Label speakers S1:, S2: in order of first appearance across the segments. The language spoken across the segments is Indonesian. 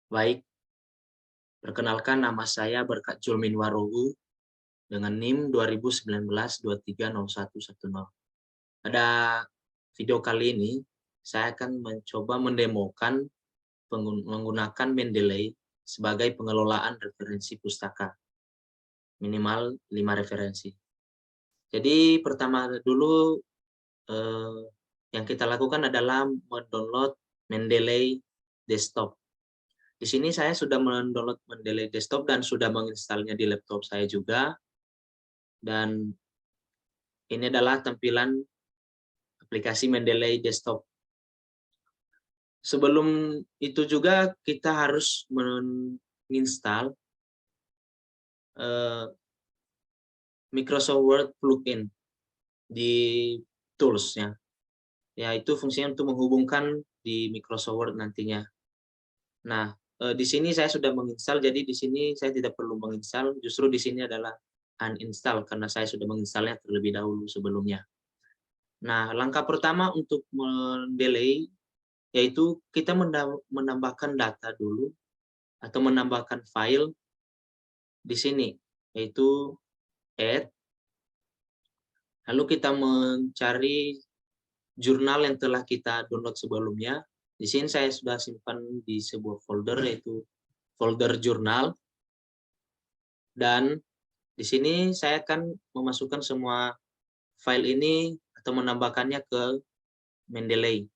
S1: Baik, perkenalkan nama saya Berkat Julmin Warohu dengan NIM 2019-230110. Pada video kali ini, saya akan mencoba mendemokan menggunakan Mendeley sebagai pengelolaan referensi pustaka, minimal 5 referensi. Jadi pertama dulu eh, yang kita lakukan adalah mendownload Mendeley Desktop. Di sini saya sudah mendownload Mendeley Desktop dan sudah menginstalnya di laptop saya juga. Dan ini adalah tampilan aplikasi Mendeley Desktop. Sebelum itu juga kita harus menginstal Microsoft Word plugin di tools-nya. Yaitu fungsinya untuk menghubungkan di Microsoft Word nantinya. Nah, di sini saya sudah menginstal, jadi di sini saya tidak perlu menginstal, justru di sini adalah uninstall karena saya sudah menginstalnya terlebih dahulu sebelumnya. Nah, langkah pertama untuk mendelay yaitu kita menambahkan data dulu atau menambahkan file di sini, yaitu add, lalu kita mencari jurnal yang telah kita download sebelumnya. Di sini saya sudah simpan di sebuah folder, yaitu folder jurnal. Dan di sini saya akan memasukkan semua file ini atau menambahkannya ke Mendeley.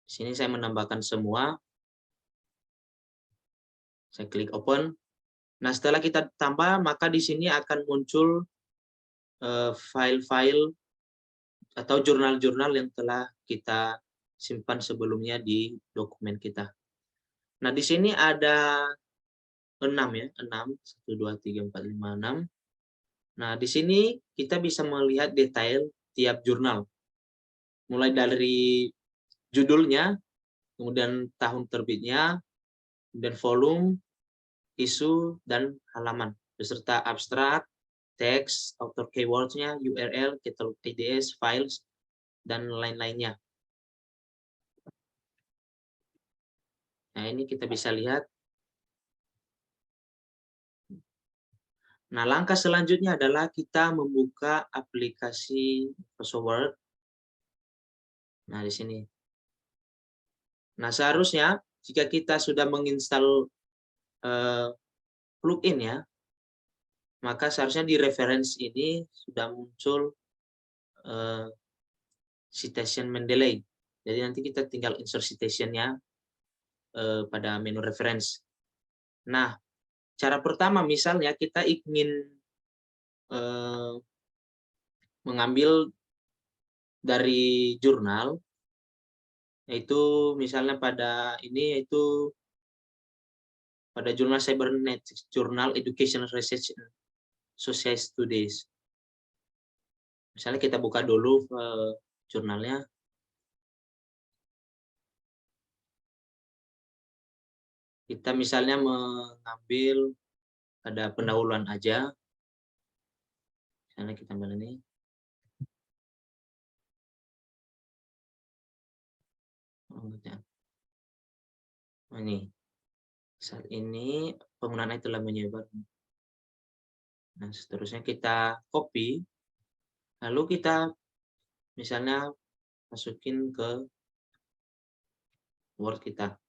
S1: Di sini saya menambahkan semua. Saya klik open. Nah, setelah kita tambah, maka di sini akan muncul file-file atau jurnal-jurnal yang telah kita simpan sebelumnya di dokumen kita. Nah, di sini ada 6 ya, 6, 1, 2, 3, 4, 5, 6. Nah, di sini kita bisa melihat detail tiap jurnal. Mulai dari judulnya, kemudian tahun terbitnya, dan volume, isu, dan halaman, beserta abstrak, teks, author keywords-nya, URL, catalog IDs, files, dan lain-lainnya. Nah, ini kita bisa lihat. Nah, langkah selanjutnya adalah kita membuka aplikasi Microsoft Word. Nah, di sini. Nah, seharusnya jika kita sudah menginstal plugin ya, maka seharusnya di referensi ini sudah muncul citation Mendeley. Jadi nanti kita tinggal insert citation-nya pada menu reference. Nah, cara pertama misalnya kita ingin mengambil dari jurnal, yaitu misalnya pada ini yaitu pada jurnal Cybernetics, Journal Education Research and Social Studies. Misalnya kita buka dulu jurnalnya. Kita misalnya mengambil ada pendahuluan aja. Misalnya kita ambil ini. Ini. Saat ini penggunaan telah menyebar. Nah, seterusnya kita copy. Lalu kita misalnya masukin ke Word kita.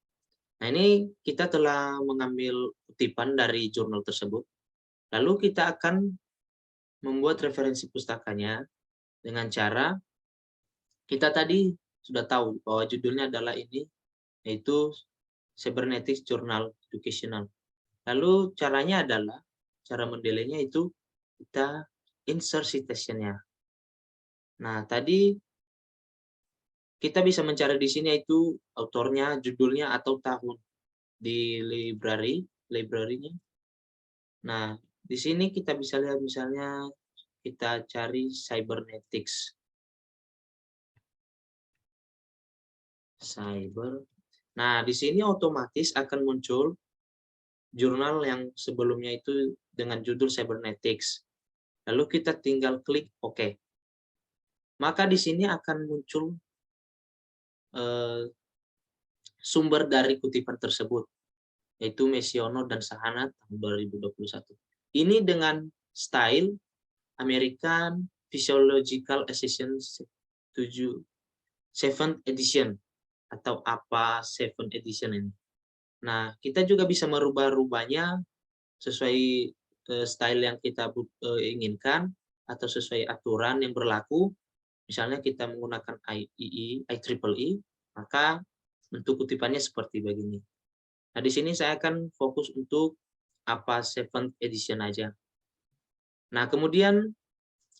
S1: Nah, ini kita telah mengambil kutipan dari jurnal tersebut. Lalu kita akan membuat referensi pustakanya dengan cara kita tadi sudah tahu bahwa judulnya adalah ini, yaitu Cybernetics Journal Educational. Lalu caranya adalah, cara mendelaynya itu kita insert citation-nya. Nah, tadi kita bisa mencari di sini yaitu autornya, judulnya, atau tahun di library-nya. Nah, di sini kita bisa lihat misalnya kita cari cybernetics. Nah, di sini otomatis akan muncul jurnal yang sebelumnya itu dengan judul cybernetics. Lalu kita tinggal klik OK. Maka di sini akan muncul sumber dari kutipan tersebut. yaitu Mesiono dan Sahana tahun 2021. Ini dengan style American Physiological Association 7 7th edition atau apa 7th edition ini. Nah, kita juga bisa merubah-rubahnya sesuai style yang kita inginkan atau sesuai aturan yang berlaku. Misalnya kita menggunakan IEEE, maka bentuk kutipannya seperti begini. Nah, di sini saya akan fokus untuk apa 7th edition aja. Nah, kemudian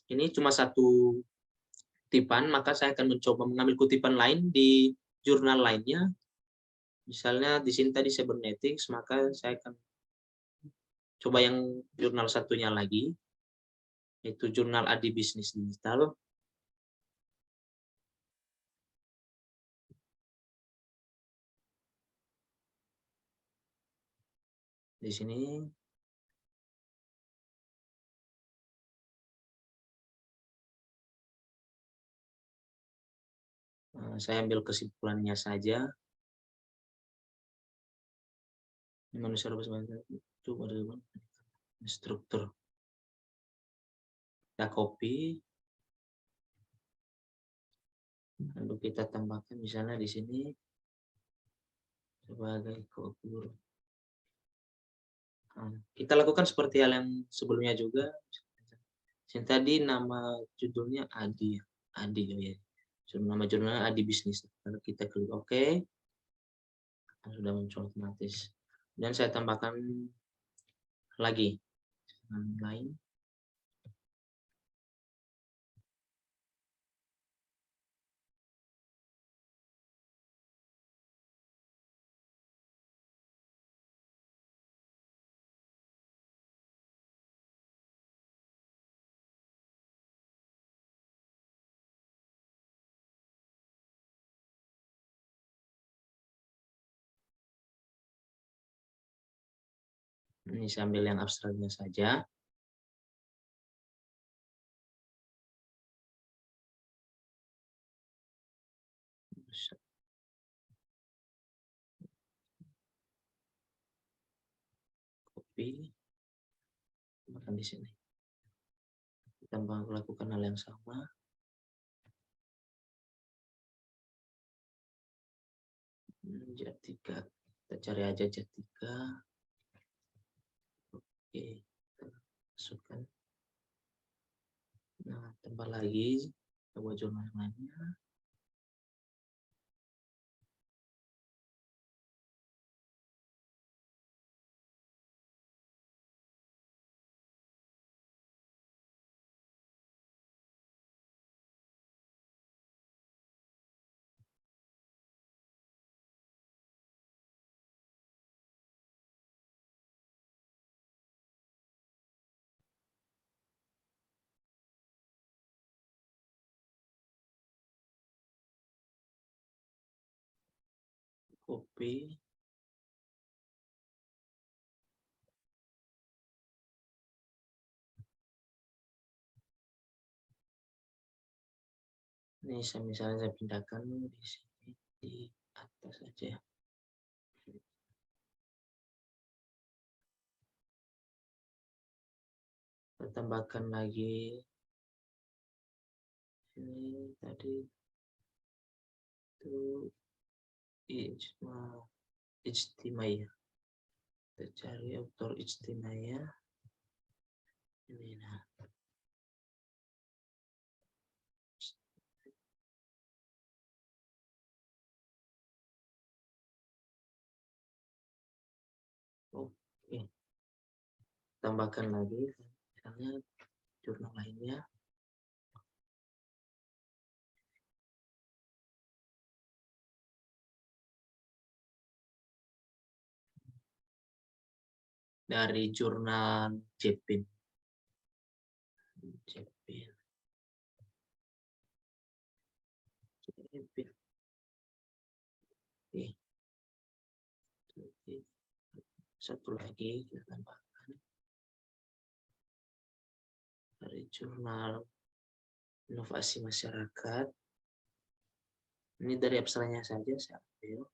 S1: ini cuma satu kutipan, maka saya akan mencoba mengambil kutipan lain di jurnal lainnya. Misalnya di sini tadi cybernetics, maka saya akan coba yang jurnal satunya lagi, yaitu jurnal Adi Bisnis Digital. Di sini saya ambil kesimpulannya saja. Manusia itu struktur. Kita copy, lalu kita tambahkan misalnya di sini sebagai guru. Kita lakukan seperti hal yang sebelumnya juga. Yang tadi nama judulnya Adi, Adi ya. Nama jurnalnya Adi Bisnis. Lalu kita klik OK, sudah muncul otomatis. Dan saya tambahkan lagi lain. Ini saya ambil yang abstraknya saja. Copy, tambahkan di sini. Kita melakukan hal yang sama. J3, kita cari aja J3. Oke, kita masukkan. Nah, tambah lagi, kita buat jurnal lainnya. Copy. Ini misalnya saya pindahkan di sini di atas saja. Kita tambahkan lagi ini tadi itu ijtimaya. Kita cari autor ijtimaya. Ini nah. Oke. Tambahkan lagi misalnya jurnal lainnya. Dari jurnal Jepin. Oke. Satu lagi kita tambahkan dari jurnal Inovasi Masyarakat. Ini dari abstraknya saja saya ambil.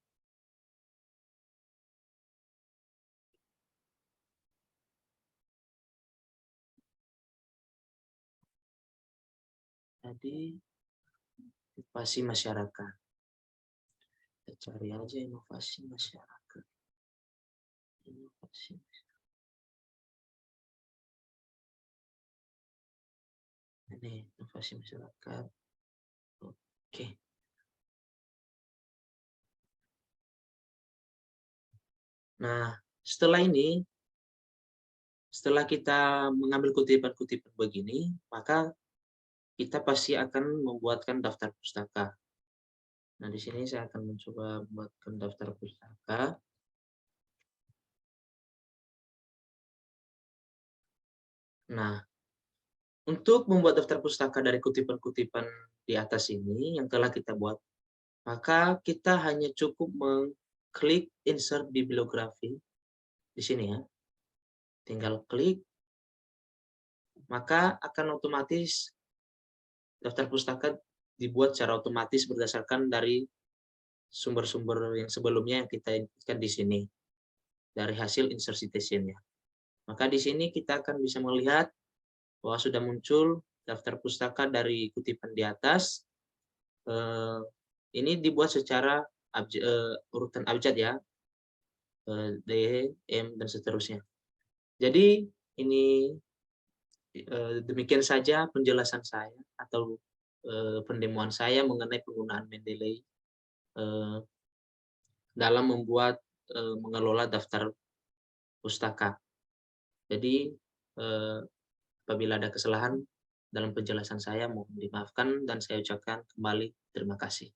S1: Jadi inovasi masyarakat. Kita cari aja inovasi masyarakat. Inovasi. Ini inovasi masyarakat. Oke. Nah, setelah ini, setelah kita mengambil kutipan-kutipan begini, maka kita pasti akan membuatkan daftar pustaka. Nah, di sini saya akan mencoba membuatkan daftar pustaka. Nah, untuk membuat daftar pustaka dari kutipan-kutipan di atas ini yang telah kita buat, maka kita hanya cukup mengklik insert bibliografi di sini ya. Tinggal klik, maka akan otomatis daftar pustaka dibuat secara otomatis berdasarkan dari sumber-sumber yang sebelumnya yang kita inputkan di sini, dari hasil insert citation-nya. Maka di sini kita akan bisa melihat bahwa sudah muncul daftar pustaka dari kutipan di atas. Ini dibuat secara urutan abjad ya, D, M, dan seterusnya. Jadi ini demikian saja penjelasan saya atau pendemoan saya mengenai penggunaan Mendeley dalam membuat mengelola daftar pustaka. Jadi apabila ada kesalahan dalam penjelasan saya mohon dimaafkan dan saya ucapkan kembali terima kasih.